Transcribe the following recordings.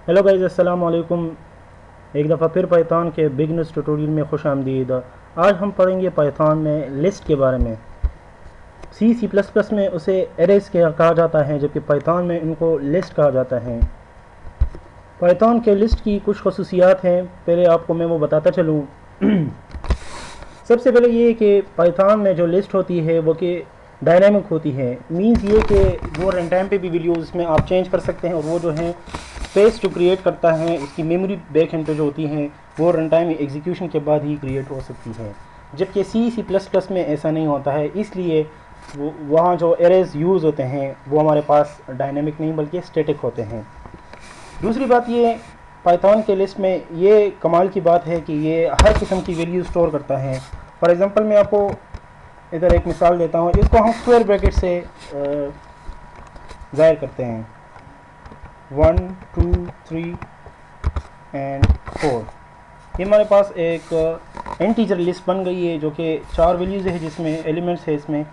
Hello guys, अस्सलाम वालेकुम। एक दफ़ा फिर पाइथन के बिगनर्स ट्यूटोरियल में खुश आमदीद। आज हम पढ़ेंगे पाइथन में लिस्ट के बारे में। सी प्लस प्लस में उसे एरेज कहा जाता है, जबकि पाइथन में इनको लिस्ट कहा जाता है। पाइथन के लिस्ट की कुछ खसूसियात हैं, पहले आपको मैं वो बताता चलूँ। सबसे पहले ये कि पाइथन में जो लिस्ट होती है वो कि डायनामिक होती है। मींस ये कि वो रन टाइम पे भी वैल्यूज़ में आप चेंज कर सकते हैं, और वो जो है स्पेस जो क्रिएट करता है उसकी मेमोरी बैक एंड पे जो होती है वो रन टाइम एग्जीक्यूशन के बाद ही क्रिएट हो सकती है, जबकि सी प्लस प्लस में ऐसा नहीं होता है। इसलिए वो वहाँ जो एरेज यूज़ होते हैं वो हमारे पास डायनामिक नहीं बल्कि स्टैटिक होते हैं। दूसरी बात ये, पाइथन के लिस्ट में ये कमाल की बात है कि ये हर किस्म की वैल्यू स्टोर करता है। फॉर एग्ज़ाम्पल मैं आपको इधर एक मिसाल देता हूँ। इसको हम स्क्वायर ब्रैकेट से ज़ाहिर करते हैं, 1 2 3 एंड 4। ये हमारे पास एक इंटीजर लिस्ट बन गई है जो कि 4 वैल्यूज़ है जिसमें एलिमेंट्स है इसमें।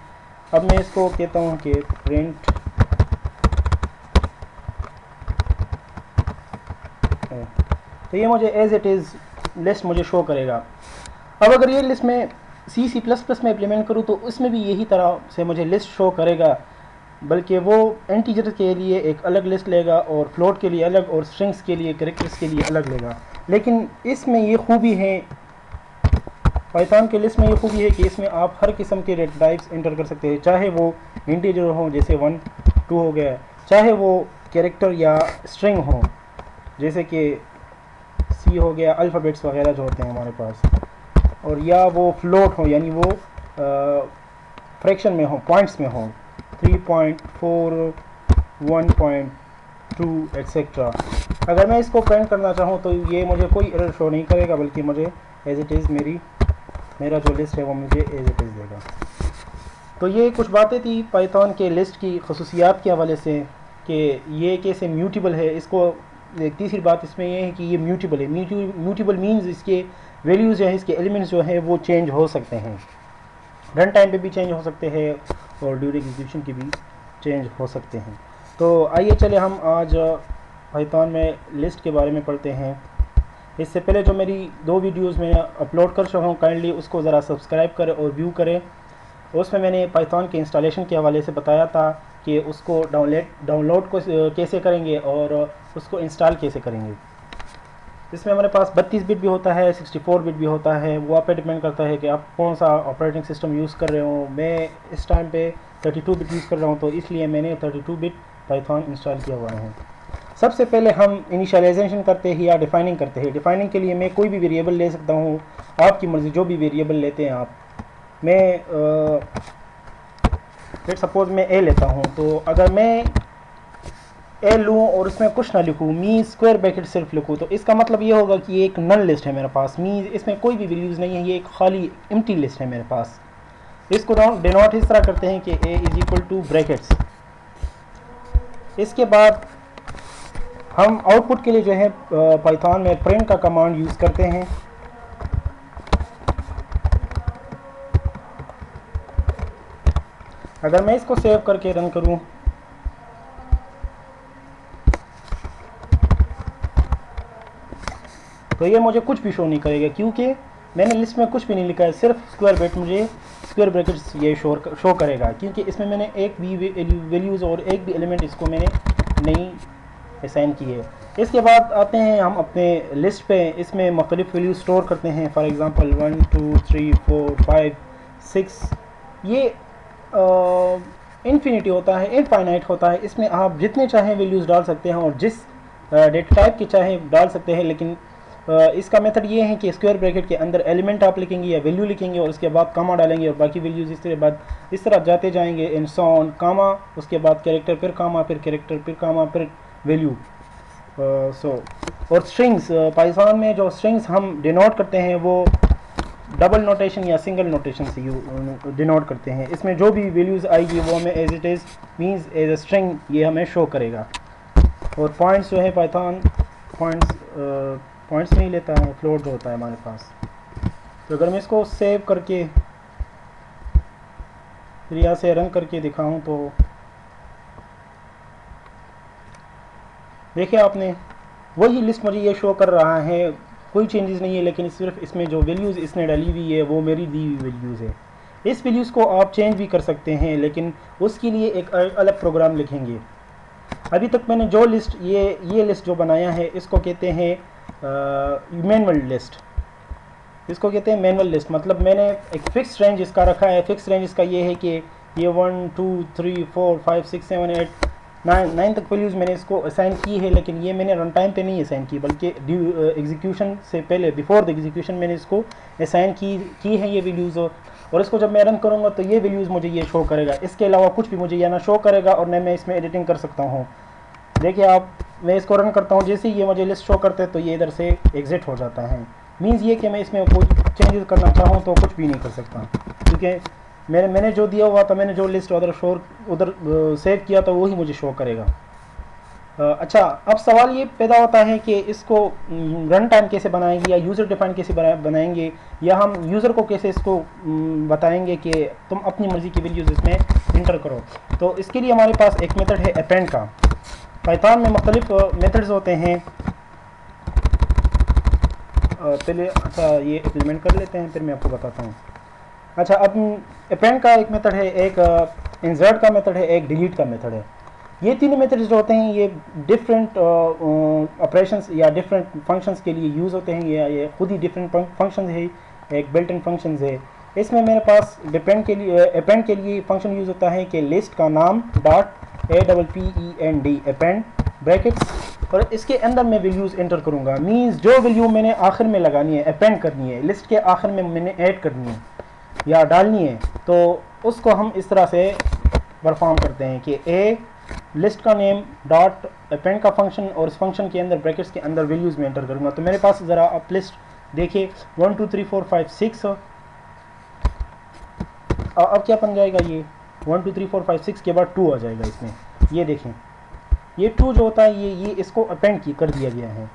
अब मैं इसको कहता हूँ कि प्रिंट है, तो ये मुझे एज इट इज़ लिस्ट मुझे शो करेगा। अब अगर ये लिस्ट में सी प्लस प्लस में इम्प्लीमेंट करूँ तो उसमें भी यही तरह से मुझे लिस्ट शो करेगा, बल्कि वो इंटीजर के लिए एक अलग लिस्ट लेगा और फ्लोट के लिए अलग और स्ट्रिंग्स के लिए कैरेक्टर्स के लिए अलग लेगा। लेकिन इसमें ये खूबी है, पाइथन के लिस्ट में ये खूबी है कि इसमें आप हर किस्म के डेटा टाइप्स इंटर कर सकते हैं, चाहे वो इंटीजर हो जैसे 1 2 हो गया, चाहे वो कैरेक्टर या स्ट्रिंग हो जैसे कि सी हो गया, अल्फ़ाबेट्स वगैरह जो होते हैं हमारे पास, और या वो फ्लोट हो यानी वो फ्रैक्शन में हो, पॉइंट्स में हो, 3.4 1.2 एक्सेट्रा। अगर मैं इसको प्रिंट करना चाहूँ तो ये मुझे कोई एरर शो नहीं करेगा, बल्कि मुझे एज इट इज़ मेरा जो लिस्ट है वो मुझे एज इट इज़ देगा। तो ये कुछ बातें थी पाइथन के लिस्ट की खसूसियात के हवाले से कि ये कैसे म्यूटेबल है। इसको एक तीसरी बात इसमें ये है कि ये म्यूटेबल है। म्यूटेबल मीन्स इसके वैल्यूज़ जो है, इसके एलिमेंट्स जो है वो चेंज हो सकते हैं, रन टाइम पे भी चेंज हो सकते हैं और ड्यूरिंग एग्जीक्यूशन के भी चेंज हो सकते हैं। तो आइए चले हम आज पाइथन में लिस्ट के बारे में पढ़ते हैं। इससे पहले जो मेरी 2 वीडियोस मैं अपलोड कर चुका हूँ, काइंडली उसको ज़रा सब्सक्राइब करें और व्यू करें। उसमें मैंने पाइथन के इंस्टॉलेशन के हवाले से बताया था कि उसको डाउनलोड को कैसे करेंगे और उसको इंस्टॉल कैसे करेंगे। इसमें हमारे पास 32 बिट भी होता है, 64 बिट भी होता है। वो आप पे डिपेंड करता है कि आप कौन सा ऑपरेटिंग सिस्टम यूज़ कर रहे हो। मैं इस टाइम पे 32 बिट यूज़ कर रहा हूँ, तो इसलिए मैंने 32 बिट पाइथन इंस्टॉल किया हुआ है। सबसे पहले हम इनिशियलाइजेशन करते हैं या डिफाइनिंग करते हैं। डिफाइनिंग के लिए मैं कोई भी वेरिएबल ले सकता हूँ, आपकी मर्ज़ी, जो भी वेरिएबल लेते हैं आप। मैं लेट सपोज मैं ए लेता हूँ, तो अगर मैं ए लूँ और उसमें कुछ ना लिखूँ, मी स्क्वायर ब्रैकेट सिर्फ लिखूँ, तो इसका मतलब ये होगा कि ये एक नल लिस्ट है मेरे पास। मी इसमें कोई भी वैल्यूज़ नहीं है, ये एक खाली एम्प्टी लिस्ट है मेरे पास। इसको डिनोट इस तरह करते हैं कि ए इज इक्वल टू ब्रैकेट्स। इसके बाद हम आउटपुट के लिए जो है पाइथन में प्रिंट का कमांड यूज़ करते हैं। अगर मैं इसको सेव करके रन करूँ तो ये मुझे कुछ भी शो नहीं करेगा, क्योंकि मैंने लिस्ट में कुछ भी नहीं लिखा है। सिर्फ स्क्वायर ब्रैकेट मुझे स्क्वायर ब्रैकेट्स ये शो करेगा, क्योंकि इसमें मैंने एक भी वैल्यूज़ और एक भी एलिमेंट इसको मैंने नहीं असाइन की है। इसके बाद आते हैं हम अपने लिस्ट पे। इसमें मुख्तलिफ वैल्यूज स्टोर करते हैं। For example 1 2 3 4 5 6। ये इन्फिनिटी होता है, इनफाइनाइट होता है। इसमें आप जितने चाहें वैल्यूज़ डाल सकते हैं और जिस डेटा टाइप की चाहें डाल सकते हैं। लेकिन इसका मेथड ये है कि स्क्वायर ब्रैकेट के अंदर एलिमेंट आप लिखेंगे या वैल्यू लिखेंगे और उसके बाद कामा डालेंगे और बाकी वैल्यूज़ इस तरह जाते जाएंगे इन सॉन कामा, उसके बाद कैरेक्टर, फिर कामा, फिर कैरेक्टर, फिर कामा, फिर वैल्यू। और स्ट्रिंग्स, पाइथन में जो स्ट्रिंग्स हम डिनोट करते हैं वो डबल नोटेशन या सिंगल नोटेशन से डिनोट करते हैं। इसमें जो भी वैल्यूज़ आएगी वो हमें as it is means as a string ये हमें शो करेगा। और पॉइंट्स जो है पाइथन पॉइंट्स नहीं लेता है, फ्लोट जो होता है हमारे पास। तो अगर मैं इसको सेव करके फिर यहाँ से रन करके दिखाऊं तो देखिए आपने वही लिस्ट मुझे ये शो कर रहा है, कोई चेंजेस नहीं है, लेकिन सिर्फ इसमें जो वैल्यूज़ इसने डाली हुई है वो मेरी दी हुई वैल्यूज़ है। इस वैल्यूज़ को आप चेंज भी कर सकते हैं, लेकिन उसके लिए एक अलग प्रोग्राम लिखेंगे। अभी तक मैंने जो लिस्ट ये लिस्ट जो बनाया है इसको कहते हैं मैनुअल लिस्ट। इसको कहते हैं मैनुअल लिस्ट, मतलब मैंने एक फिक्स रेंज इसका रखा है। फिक्स रेंज इसका ये है कि ये 1 2 3 4 5 6 7 8 9 तक वैल्यूज़ मैंने इसको असाइन की है, लेकिन ये मैंने रन टाइम पे नहीं असाइन की, बल्कि एग्जीक्यूशन से पहले, बिफोर द एग्जीक्यूशन मैंने इसको असाइन की है ये वैल्यूज़। और इसको जब मैं रन करूँगा तो ये वैल्यूज़ मुझे ये शो करेगा। इसके अलावा कुछ भी मुझे ये ना शो करेगा और न मैं इसमें एडिटिंग कर सकता हूँ। देखिए आप, मैं इसको रन करता हूँ, जैसे ही ये मुझे लिस्ट शो करते हैं तो ये इधर से एग्ज़िट हो जाता है। मीन्स ये कि मैं इसमें कुछ चेंजेस करना चाहूँ तो कुछ भी नहीं कर सकता, क्योंकि मैंने जो दिया हुआ था, मैंने जो लिस्ट उधर सेव किया था वही मुझे शो करेगा। अच्छा, अब सवाल ये पैदा होता है कि इसको रन टाइम कैसे बनाएंगे, या यूज़र डिफाइन कैसे बनाएंगे, या हम यूज़र को कैसे इसको बताएंगे कि तुम अपनी मर्ज़ी की वैल्यूज़ इसमें इंटर करो। तो इसके लिए हमारे पास एक मेथड है अपेंड का। पाइथन में मुख्तलिफ मेथड्स होते हैं। पहले अच्छा ये इम्प्लीमेंट कर लेते हैं, फिर मैं आपको बताता हूँ। अच्छा, अब अपेंड का एक मेथड है, एक इंसर्ट का मेथड है, एक डिलीट का मेथड है। ये तीनों मेथड्स जो होते हैं ये डिफरेंट ऑपरेशंस या डिफरेंट फंक्शंस के लिए यूज़ होते हैं, या ये खुद ही डिफरेंट फंक्शंस है, एक बिल्ट इन फंक्शंस है। इसमें मेरे पास अपेंड के लिए फंक्शन यूज़ होता है कि लिस्ट का नाम डॉट APPEND अपेंड ब्रैकेट्स, और इसके अंदर मैं वैल्यूज़ एंटर करूँगा। मींस जो वैल्यू मैंने आखिर में लगानी है, अपेंड करनी है, लिस्ट के आखिर में मैंने ऐड करनी है या डालनी है, तो उसको हम इस तरह से परफॉर्म करते हैं कि ए लिस्ट का नेम डॉट अपेंड का फंक्शन, और उस फंक्शन के अंदर ब्रैकेट्स के अंदर वैल्यूज़ में एंटर करूँगा। तो मेरे पास ज़रा आप लिस्ट देखिए 1 2 3 4 5 6, अब क्या बन जाएगा, ये 1 2 3 4 5 6 के बाद 2 आ जाएगा इसमें। ये देखें, ये 2 जो होता है ये इसको अपेंड कर दिया गया है,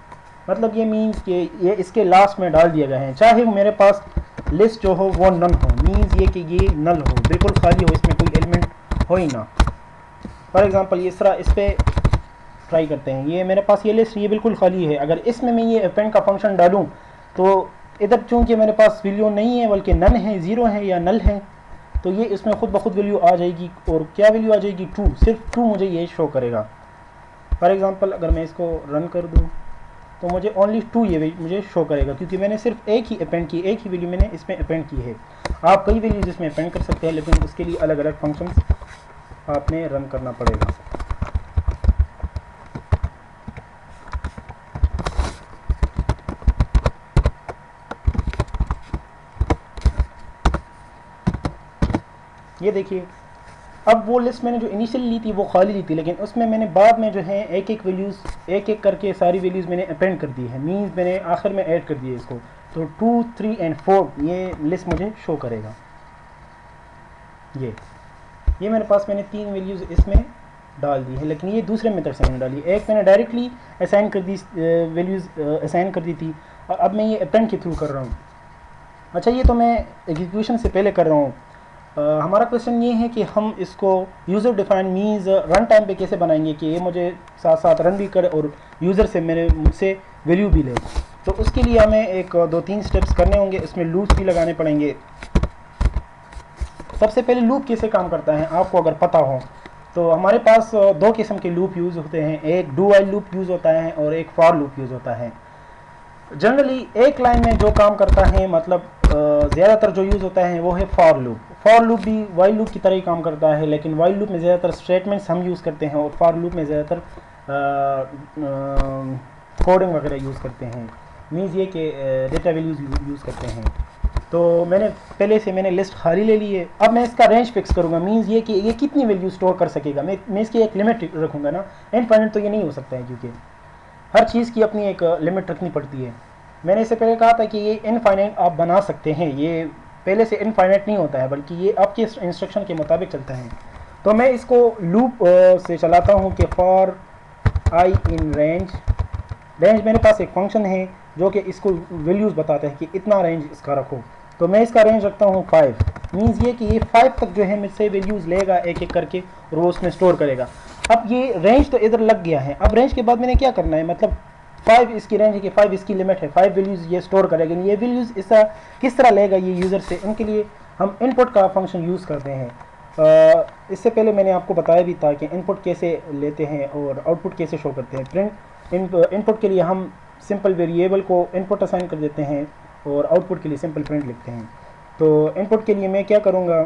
मतलब ये मीन्स कि ये इसके लास्ट में डाल दिया गया है, चाहे मेरे पास लिस्ट जो हो वो नल हो। मीन्स ये कि ये नल हो, बिल्कुल खाली हो, इसमें कोई एलिमेंट हो ही ना। फॉर एग्जांपल इस तरह इस पर ट्राई करते हैं, ये मेरे पास ये लिस्ट ये बिल्कुल खाली है। अगर इसमें मैं ये अपेंड का फंक्शन डालूं तो इधर चूँकि मेरे पास वैल्यू नहीं है बल्कि नन है, ज़ीरो है या नल है, तो ये इसमें खुद ब खुद वैल्यू आ जाएगी। और क्या वैल्यू आ जाएगी, 2, सिर्फ 2 मुझे ये शो करेगा। फॉर एग्जांपल अगर मैं इसको रन कर दूं तो मुझे ओनली 2 ये मुझे शो करेगा, क्योंकि मैंने सिर्फ एक ही अपेंड की, एक ही वैल्यू मैंने इसमें अपेंड की है। आप कई वैल्यूज इसमें अपेंड कर सकते हैं, लेकिन उसके लिए अलग अलग फंक्शंस आपने रन करना पड़ेगा। ये देखिए, अब वो लिस्ट मैंने जो इनिशियली ली थी वो खाली ली थी, लेकिन उसमें मैंने बाद में जो है एक एक वैल्यूज़ एक एक करके सारी वैल्यूज़ मैंने अपेंड कर दी है। मीन्स मैंने आखिर में ऐड कर दिए इसको, तो 2 3 एंड 4 ये लिस्ट मुझे शो करेगा। ये मेरे पास मैंने 3 वैल्यूज़ इसमें डाल दी है, लेकिन ये दूसरे मेथड से मैंने डाली। एक मैंने डायरेक्टली असाइन कर दी, वैल्यूज़ असाइन कर दी थी, और अब मैं ये अपेंड के थ्रू कर रहा हूँ। अच्छा, ये तो मैं एग्जीक्यूशन से पहले कर रहा हूँ। हमारा क्वेश्चन ये है कि हम इसको user define means run time पे कैसे बनाएंगे कि ये मुझे साथ साथ रन भी करे और यूज़र से मुझसे वैल्यू भी ले। तो उसके लिए हमें एक 2-3 स्टेप्स करने होंगे, इसमें लूप्स भी लगाने पड़ेंगे। सबसे पहले लूप कैसे काम करता है आपको अगर पता हो तो हमारे पास 2 किस्म के लूप यूज़ होते हैं, एक डू व्हाइल लूप यूज़ होता है और एक फॉर लूप यूज़ होता है। जनरली एक लाइन में जो काम करता है, मतलब ज़्यादातर जो यूज़ होता है वो है फॉर लूप। फॉर लूप भी वाइल लूप की तरह ही काम करता है, लेकिन वाइल लूप में ज़्यादातर स्टेटमेंट्स हम यूज़ करते हैं और फॉर लूप में ज़्यादातर कोडिंग वगैरह यूज़ करते हैं। मीन्स ये कि डेटा वैल्यूज़ यूज़ करते हैं। तो पहले से मैंने लिस्ट खाली ले ली है। अब मैं इसका रेंज फिक्स करूँगा, मीन्स ये कि ये कितनी वैल्यू स्टोर कर सकेगा। मैं इसकी एक लिमिट रखूँगा ना, इनफाइनाइट तो ये नहीं हो सकता है, क्योंकि हर चीज़ की अपनी एक लिमिट रखनी पड़ती है। मैंने इससे पहले कहा था कि ये इनफाइनाइट आप बना सकते हैं, ये पहले से इनफाइनाइट नहीं होता है, बल्कि ये आपके इंस्ट्रक्शन के मुताबिक चलता है। तो मैं इसको लूप से चलाता हूँ कि फॉर आई इन रेंज मेरे पास एक फंक्शन है जो कि इसको वैल्यूज़ बताता है कि इतना रेंज इसका रखो। तो मैं इसका रेंज रखता हूँ 5। मीन्स ये कि ये 5 तक जो है मुझसे वैल्यूज़ लेगा एक एक करके और वो उसमें स्टोर करेगा। अब ये रेंज तो इधर लग गया है। अब रेंज के बाद मैंने क्या करना है, मतलब 5 इसकी रेंज है कि 5 इसकी लिमिट है, 5 वैल्यूज़ ये स्टोर करेगा। ये वैल्यूज़ इसका किस तरह लेगा ये यूज़र से, उनके लिए हम इनपुट का फंक्शन यूज़ करते हैं। इससे पहले मैंने आपको बताया भी था कि इनपुट कैसे लेते हैं और आउटपुट कैसे शो करते हैं। इनपुट के लिए हम सिंपल वेरिएबल को इनपुट असाइन कर देते हैं और आउटपुट के लिए सिंपल प्रिंट लिखते हैं। तो इनपुट के लिए मैं क्या करूँगा,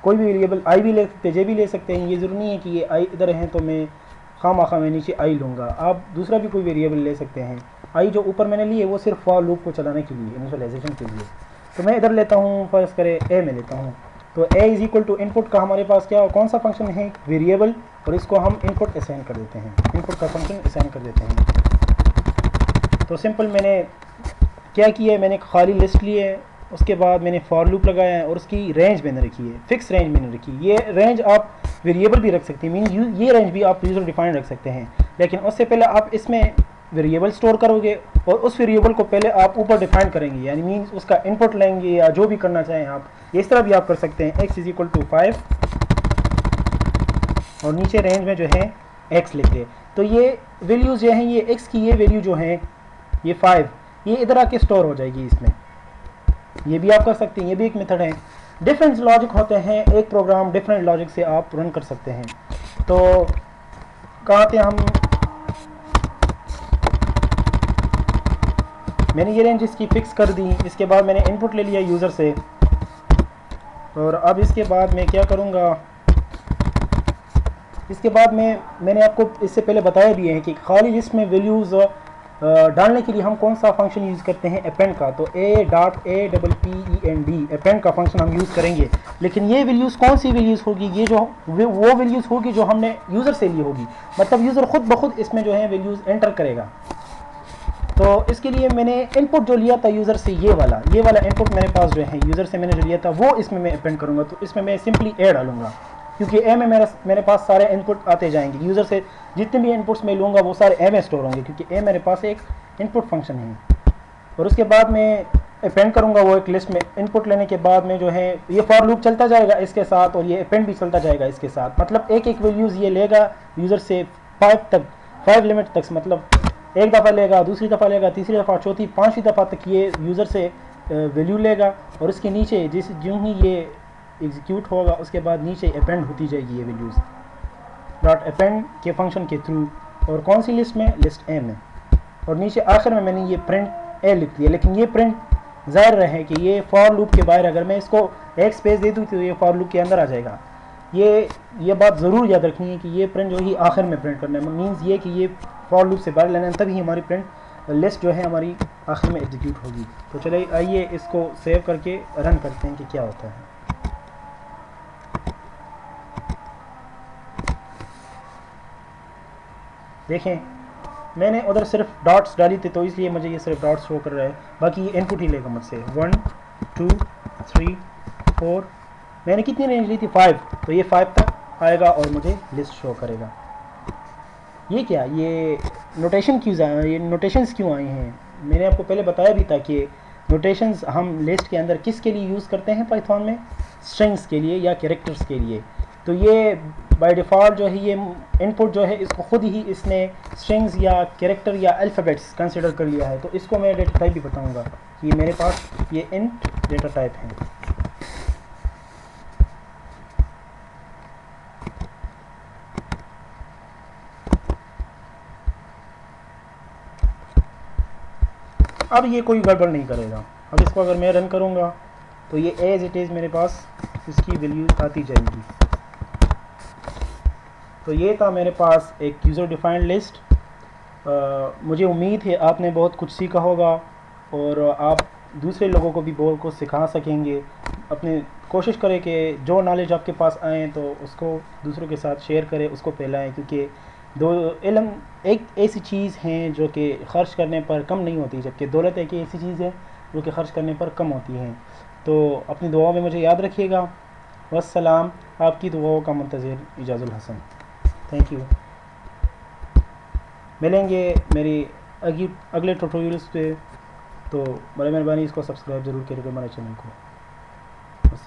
कोई भी वेरिएबल आई भी ले सकते हैं, जे भी ले सकते हैं। ये ज़रूरी नहीं है कि ये आई इधर हैं तो मैं खामा मैं नीचे आई लूँगा, आप दूसरा भी कोई वेरिएबल ले सकते हैं। आई जो ऊपर मैंने ली है वो सिर्फ फॉर लूप को चलाने के लिए, इनिशियलाइजेशन के लिए। तो मैं इधर लेता हूँ, फर्स्ट करे ए में लेता हूँ। तो a is equal to input का हमारे पास क्या कौन सा फंक्शन है, वेरिएबल, और इसको हम इनपुट असाइन कर देते हैं, इनपुट का फंक्शन असाइन कर देते हैं। तो सिंपल मैंने क्या किया है, मैंने खाली लिस्ट ली है, उसके बाद मैंने फॉर लूप लगाया है और उसकी रेंज मैंने रखी है, फिक्स रेंज मैंने रखी है। ये रेंज आप वेरिएबल भी रख सकते हैं, मीन ये रेंज भी आप यूज़र डिफाइन रख सकते हैं, लेकिन उससे पहले आप इसमें वेरिएबल स्टोर करोगे और उस वेरिएबल को पहले आप ऊपर डिफाइन करेंगे, यानी मीन उसका इनपुट लेंगे या जो भी करना चाहें आप, इस तरह भी आप कर सकते हैं। x इज इक्वल टू 5 और नीचे रेंज में जो है x लिख दे। तो ये वैल्यूज़ जो हैं, ये x की ये वैल्यू जो है ये 5, ये इधर आके स्टोर हो जाएगी इसमें। ये भी आप कर सकते हैं, ये भी एक मेथड है। डिफरेंट लॉजिक होते हैं, एक प्रोग्राम डिफरेंट लॉजिक से आप रन कर सकते हैं। तो कहाँ थे हम, मैंने ये रेंज इसकी फिक्स कर दी, इसके बाद मैंने इनपुट ले लिया यूज़र से, और अब इसके बाद मैं क्या करूँगा, इसके बाद मैंने आपको इससे पहले बताया भी है कि खाली लिस्ट में वैल्यूज़ डालने के लिए हम कौन सा फंक्शन यूज़ करते हैं, अपेंड का। तो APPEND अपेंड का फंक्शन हम यूज़ करेंगे, लेकिन ये वैल्यूज़ कौन सी वैल्यूज़ होगी, ये जो वो वैल्यूज़ होगी जो हमने यूज़र से ली होगी, मतलब यूज़र खुद ब खुद इसमें जो है वैल्यूज़ एंटर करेगा। तो इसके लिए मैंने इनपुट जो लिया था यूज़र से, ये वाला इनपुट मेरे पास जो है यूज़र से मैंने जो लिया था वो इसमें मैं अपेंड करूँगा। तो इसमें मैं सिंपली ए डालूँगा, क्योंकि ए में मेरे पास सारे इनपुट आते जाएंगे, यूज़र से जितने भी इनपुट्स मैं लूँगा वो सारे ए में स्टोर होंगे, क्योंकि ए मेरे पास एक इनपुट फंक्शन है। और उसके बाद मैं अपेंड करूँगा वो एक लिस्ट में, इनपुट लेने के बाद में जो है ये फॉर लूप चलता जाएगा इसके साथ, और ये अपेंड भी चलता जाएगा इसके साथ। मतलब एक एक वैल्यूज़ ये लेगा यूज़र से 5 लिमिट तक, मतलब एक दफ़ा लेगा, दूसरी दफ़ा लेगा, तीसरी दफ़ा, चौथी, पाँचवीं दफ़ा तक ये यूज़र से वैल्यू लेगा, और इसके नीचे जो ही ये एग्जीक्यूट होगा उसके बाद नीचे अपेंड होती जाएगी ये वैल्यूज़ डॉट अपेंड के फंक्शन के थ्रू। और कौन सी लिस्ट में, लिस्ट ए में। और नीचे आखिर में मैंने ये प्रिंट ए लिख दिया, लेकिन ये प्रिंट ज़ाहिर रहे कि ये फॉर लूप के बाहर, अगर मैं इसको एक स्पेस दे दूँ तो ये फॉर लूप के अंदर आ जाएगा। ये बात ज़रूर याद रखनी है कि ये प्रिंट जो ही आखिर में प्रिंट करना है, मीन्स ये कि ये फॉर लूप से बाहर लेना है, तभी हमारी प्रिंट लिस्ट जो है हमारी आखिर में एग्जीक्यूट होगी। तो चलिए आइए इसको सेव करके रन करते हैं कि क्या होता है। देखें मैंने उधर सिर्फ डॉट्स डाली थी तो इसलिए मुझे ये सिर्फ डॉट्स शो कर रहा है, बाकी ये इनपुट ही लेगा मुझसे। 1 2 3 4, मैंने कितनी रेंज ली थी 5, तो ये 5 तक आएगा और मुझे लिस्ट शो करेगा। ये क्या, ये नोटेशन ये नोटेशंस क्यों आई हैं, मैंने आपको पहले बताया भी था कि नोटेशंस हम लिस्ट के अंदर किसके लिए यूज़ करते हैं पाइथन में, स्ट्रिंग्स के लिए या कैरेक्टर्स के लिए। तो ये बाय डिफ़ॉल्ट जो है ये इनपुट जो है इसको खुद ही इसने स्ट्रिंग्स या कैरेक्टर या अल्फ़ाबेट्स कंसिडर कर लिया है। तो इसको मैं डेटा टाइप भी बताऊंगा कि मेरे पास ये इंट डेटा टाइप है। अब ये कोई गड़बड़ नहीं करेगा। अब इसको अगर मैं रन करूँगा तो ये एज इट इज़ मेरे पास इसकी वैल्यू आती जाएगी। तो ये था मेरे पास एक यूज़र डिफाइंड लिस्ट। मुझे उम्मीद है आपने बहुत कुछ सीखा होगा और आप दूसरे लोगों को भी बहुत कुछ सिखा सकेंगे। अपने कोशिश करें कि जो नॉलेज आपके पास आए तो उसको दूसरों के साथ शेयर करें, उसको फैलाएं, क्योंकि इल्म एक ऐसी चीज़ है जो कि ख़र्च करने पर कम नहीं होती, जबकि दौलत एक ऐसी चीज़ है जो कि ख़र्च करने पर कम होती है। तो अपनी दुआओं में मुझे याद रखिएगा। वस्सलाम, आपकी दुआओं का मुंतज़िर इजाज़ुल हसन। Thank you. मिलेंगे मेरी अगले ट्यूटोरियल्स पे, तो बड़ी मेहरबानी इसको सब्सक्राइब ज़रूर करिएगा हमारे चैनल को।